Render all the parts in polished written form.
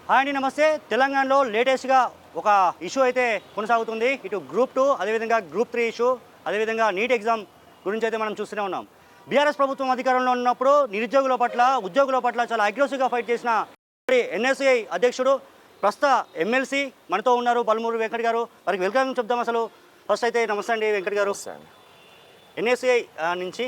Hi అండి, నమస్తే. తెలంగాణలో లేటెస్ట్గా ఒక ఇష్యూ అయితే కొనసాగుతుంది. ఇటు గ్రూప్ 2 అదేవిధంగా గ్రూప్ 3 ఇష్యూ, అదేవిధంగా నీట్ ఎగ్జామ్ గురించి అయితే మనం చూస్తూనే ఉన్నాం. బీఆర్ఎస్ ప్రభుత్వం అధికారంలో ఉన్నప్పుడు నిరుద్యోగుల పట్ల, ఉద్యోగుల పట్ల చాలా అగ్రెసివ్గా ఫైట్ చేసిన ఎన్ఎస్ఐ అధ్యక్షుడు, ప్రస్తుత ఎమ్మెల్సీ మనతో ఉన్నారు, పల్మూరు వెంకట్ గారు. వారికి వెల్కమ్ చెప్దాం. అసలు ఫస్ట్ అయితే నమస్తే అండి వెంకట్ గారు. ఎన్ఎస్ఐ నుంచి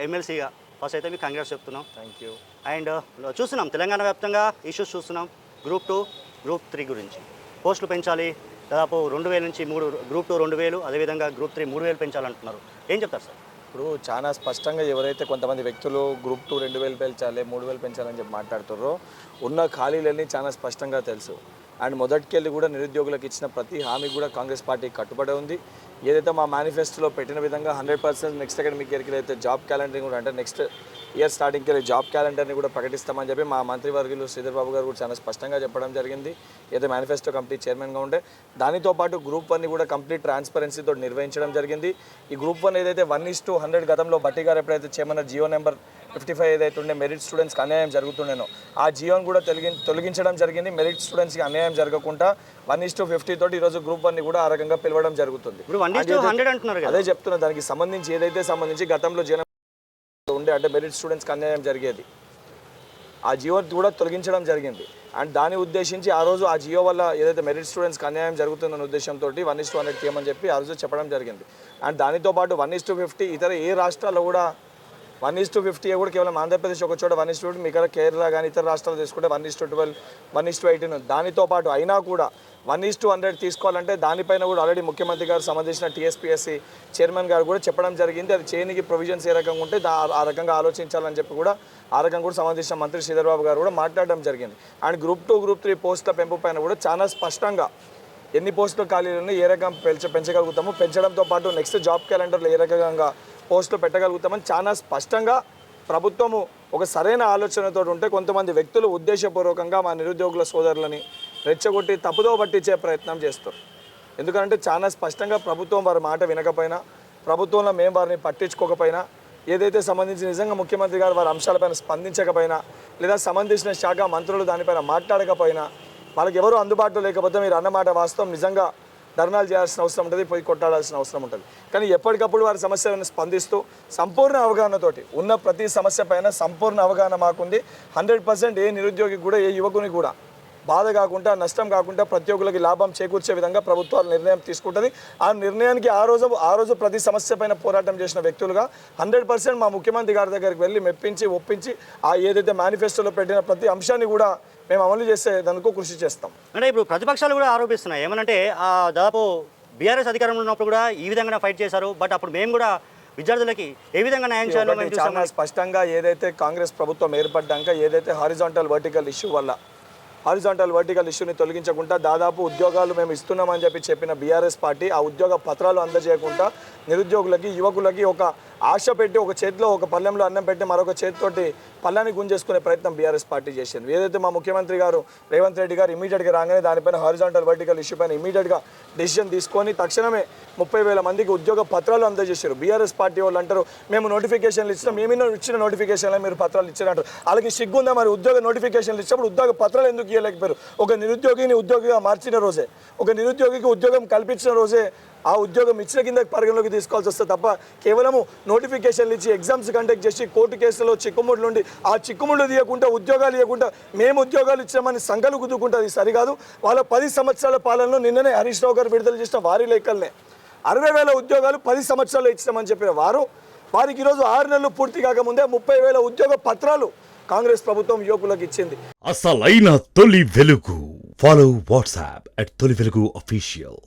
ఎమ్మెల్సీగా ఫస్ట్ అయితే మీకు కాంగ్రెస్ చెప్తున్నాం. Thank you. అండ్ చూస్తున్నాం తెలంగాణ వ్యాప్తంగా ఇష్యూస్ చూస్తున్నాం. గ్రూప్ 2 గ్రూప్ 3 గురించి పోస్టులు పెంచాలి, దాదాపు 2000 నుంచి 3, గ్రూప్ 2 2000, అదేవిధంగా గ్రూప్ 3 3000 పెంచాలంటున్నారు. ఏం చెప్తారు సార్? ఇప్పుడు చాలా స్పష్టంగా ఎవరైతే కొంతమంది వ్యక్తులు గ్రూప్ 2 2000 పెంచాలి, 3000 పెంచాలని చెప్పి మాట్లాడుతారో ఉన్న ఖాళీలన్నీ చాలా స్పష్టంగా తెలుసు. అండ్ మొదటికెళ్ళి కూడా నిరుద్యోగులకు ఇచ్చిన ప్రతి హామీ కూడా కాంగ్రెస్ పార్టీ కట్టుబడి ఉంది. ఏదైతే మా మేనిఫెస్టోలో పెట్టిన విధంగా 100% నెక్స్ట్ అకాడమిక్ ఇయర్కి అయితే జాబ్ క్యాలెండర్ కూడా, అంటే నెక్స్ట్ ఇయర్ స్టార్టింగ్కి వెళ్ళి జాబ్ క్యాలెండర్ని కూడా ప్రకటిస్తామని చెప్పి మా మంత్రివర్గులు శ్రీధర్ బాబు గారు కూడా చాలా స్పష్టంగా చెప్పడం జరిగింది. ఏదైతే మేనిఫెస్టో కమిటీ చైర్మన్గా ఉండే దానితో పాటు గ్రూప్ 1ని కూడా కంప్లీట్ ట్రాన్స్పరెన్సీతో నిర్వహించడం జరిగింది. ఈ గ్రూప్ 1 ఏదైతే 1:100 గతంలో బట్టి గారు ఎప్పుడైతే చేయమన్న జియో నెంబర్ 55 ఏదైతే ఉండే మెరిట్ స్టూడెంట్స్కి అన్యాయం జరుగుతుండేనో ఆ జియోని కూడా తొలగించడం జరిగింది. మెరిట్ స్టూడెంట్స్కి అన్యాయం జరగకుండా 1:50 తోటి ఈరోజు గ్రూప్ 1ని కూడా ఆ రకంగా పిలవడం జరుగుతుంది. అదే చెప్తున్నా, దానికి సంబంధించి ఏదైతే గతంలో జనం ఉండే అంటే మెరిట్ స్టూడెంట్స్కి అన్యాయం జరిగేది, ఆ జియో కూడా తొలగించడం జరిగింది. అండ్ దాన్ని ఉద్దేశించి ఆ రోజు ఆ జియో వల్ల ఏదైతే మెరిట్ స్టూడెంట్స్కి అన్యాయం జరుగుతుందన్న ఉద్దేశంతో 1:100 తీయమని చెప్పి ఆ రోజు చెప్పడం జరిగింది. అండ్ దానితో పాటు 1:50 ఇతర ఏ రాష్ట్రాల్లో కూడా 1:50 కూడా కేవలం ఆంధ్రప్రదేశ్ ఒక చోట 1:50, మిగతా కేరళ కానీ ఇతర రాష్ట్రాలు తీసుకుంటే 1:12, 1:18. దానితో పాటు అయినా కూడా 1:100 తీసుకోవాలంటే దానిపైన కూడా ఆల్రెడీ ముఖ్యమంత్రి గారు సంబంధించిన టీఎస్పీఎస్సీ చైర్మన్ గారు కూడా చెప్పడం జరిగింది. అది చేయనికి ప్రొవిజన్స్ ఏ రకంగా ఉంటే ఆ రకంగా ఆలోచించాలని చెప్పి కూడా ఆ రకంగా కూడా సంబంధించిన మంత్రి శ్రీధర్ బాబు గారు కూడా మాట్లాడడం జరిగింది. అండ్ గ్రూప్ 2 గ్రూప్ 3 పోస్టుల పెంపు పైన కూడా చాలా స్పష్టంగా ఎన్ని పోస్టుల ఖాళీలను ఏ రకంగా పెంచగలుగుతాము, పెంచడంతో పాటు నెక్స్ట్ జాబ్ క్యాలెండర్లో ఏ రకంగా పోస్టులు పెట్టగలుగుతామని చాలా స్పష్టంగా ప్రభుత్వము ఒక సరైన ఆలోచనతో ఉంటే కొంతమంది వ్యక్తులు ఉద్దేశపూర్వకంగా మా నిరుద్యోగుల సోదరులని రెచ్చగొట్టి తప్పుదో పట్టించే ప్రయత్నం చేస్తారు. ఎందుకంటే చాలా స్పష్టంగా ప్రభుత్వం వారి మాట వినకపోయినా, ప్రభుత్వంలో మేము వారిని పట్టించుకోకపోయినా, ఏదైతే సంబంధించి నిజంగా ముఖ్యమంత్రి గారు వారి అంశాలపైన స్పందించకపోయినా, లేదా సంబంధించిన శాఖ మంత్రులు దానిపైన మాట్లాడకపోయినా, వాళ్ళకి ఎవరు అందుబాటులో లేకపోతే మీరు అన్నమాట వాస్తవం, నిజంగా ధర్నాలు చేయాల్సిన అవసరం ఉంటుంది, పోయి కొట్టాడాల్సిన అవసరం ఉంటుంది. కానీ ఎప్పటికప్పుడు వారి సమస్యలను స్పందిస్తూ సంపూర్ణ అవగాహనతోటి ఉన్న ప్రతి సమస్య పైన సంపూర్ణ అవగాహన మాకుంది. 100% ఏ నిరుద్యోగికి కూడా, ఏ యువకుని కూడా బాధ కాకుండా, నష్టం కాకుండా, ప్రతి ఒక్కరికి లాభం చేకూర్చే విధంగా ప్రభుత్వాలు నిర్ణయం తీసుకుంటుంది. ఆ నిర్ణయానికి ఆ రోజు ప్రతి సమస్య పైన పోరాటం చేసిన వ్యక్తులుగా 100% మా ముఖ్యమంత్రి గారి దగ్గరికి వెళ్ళి మెప్పించి, ఒప్పించి ఆ ఏదైతే మేనిఫెస్టోలో పెట్టిన ప్రతి అంశాన్ని కూడా మేము అమలు చేసేందుకు కృషి చేస్తాం. అంటే ఇప్పుడు ప్రతిపక్షాలు కూడా ఆరోపిస్తున్నాయి ఏమనంటే, దాదాపు బీఆర్ఎస్ అధికారంలో ఉన్నప్పుడు కూడా ఈ విధంగా ఫైట్ చేశారు, బట్ అప్పుడు మేము కూడా విద్యార్థులకి ఏ విధంగా న్యాయం చేయాలో చాలా స్పష్టంగా ఏదైతే కాంగ్రెస్ ప్రభుత్వం ఏర్పడ్డాక ఏదైతే హారిజాంటల్ వర్టికల్ ఇష్యూ వల్ల హారిజాంటల్ వర్టికల్ ఇష్యూని తొలగించకుండా దాదాపు ఉద్యోగాలు మేము ఇస్తున్నామని చెప్పిన బీఆర్ఎస్ పార్టీ ఆ ఉద్యోగ పత్రాలు అందజేయకుండా నిరుద్యోగులకి, యువకులకి ఒక ఆశ పెట్టి, ఒక చేతిలో ఒక పళ్ళెంలో అన్నం పెట్టి మరొక చేతితోటి పళ్ళాన్ని గుంజేసుకునే ప్రయత్నం బీఆర్ఎస్ పార్టీ చేసింది. ఏదైతే మా ముఖ్యమంత్రి గారు రేవంత్ రెడ్డి గారు ఇమీడియట్గా రాగానే దానిపైన హారిజాంటల్ వర్టికల్ ఇష్యూ పైన ఇమీడియట్గా డెసిషన్ తీసుకొని తక్షణమే 30,000 మందికి ఉద్యోగ పత్రాలు అందజేశారు. బీఆర్ఎస్ పార్టీ వాళ్ళు అంటారు మేము నోటిఫికేషన్లు ఇచ్చినాం, మేము ఇచ్చిన నోటిఫికేషన్లో మీరు పత్రాలు ఇచ్చారంటారు. వాళ్ళకి సిగ్గుందా? మరి ఉద్యోగ నోటిఫికేషన్లు ఇచ్చినప్పుడు ఉద్యోగ పత్రాలు ఎందుకు ఇవ్వలేకపోయారు? ఒక నిరుద్యోగిని ఉద్యోగిగా మార్చిన రోజే, ఒక నిరుద్యోగికి ఉద్యోగం కల్పించిన రోజే ఆ ఉద్యోగం ఇచ్చిన కింద పరిగణలోకి తీసుకోవాల్సి వస్తే తప్ప కేవలము నోటిఫికేషన్లు ఇచ్చి ఎగ్జామ్స్ కండక్ట్ చేసి కోర్టు కేసులో చిక్కుముళ్ళు ఉండి ఆ చిక్కుముళ్ళు తీయకుండా, ఉద్యోగాలు ఇవ్వకుండా మేము ఉద్యోగాలు ఇచ్చామని సంఘాలు కుదుకుంటే అది సరికాదు. వాళ్ళ 10 సంవత్సరాల పాలనలో నిన్ననే హరీష్ రావు గారు విడుదల చేసిన వారి లెక్కలనే 60,000 ఉద్యోగాలు 10 సంవత్సరాలు ఇచ్చామని చెప్పిన వారికి ఈరోజు 6 నెలలు పూర్తి కాకముందే 30,000 ఉద్యోగ పత్రాలు కాంగ్రెస్ ప్రభుత్వం యువకులకు ఇచ్చింది. అసలైన తొలి వెలుగు. ఫాలో వాట్సాప్ @తొలి వెలుగు official.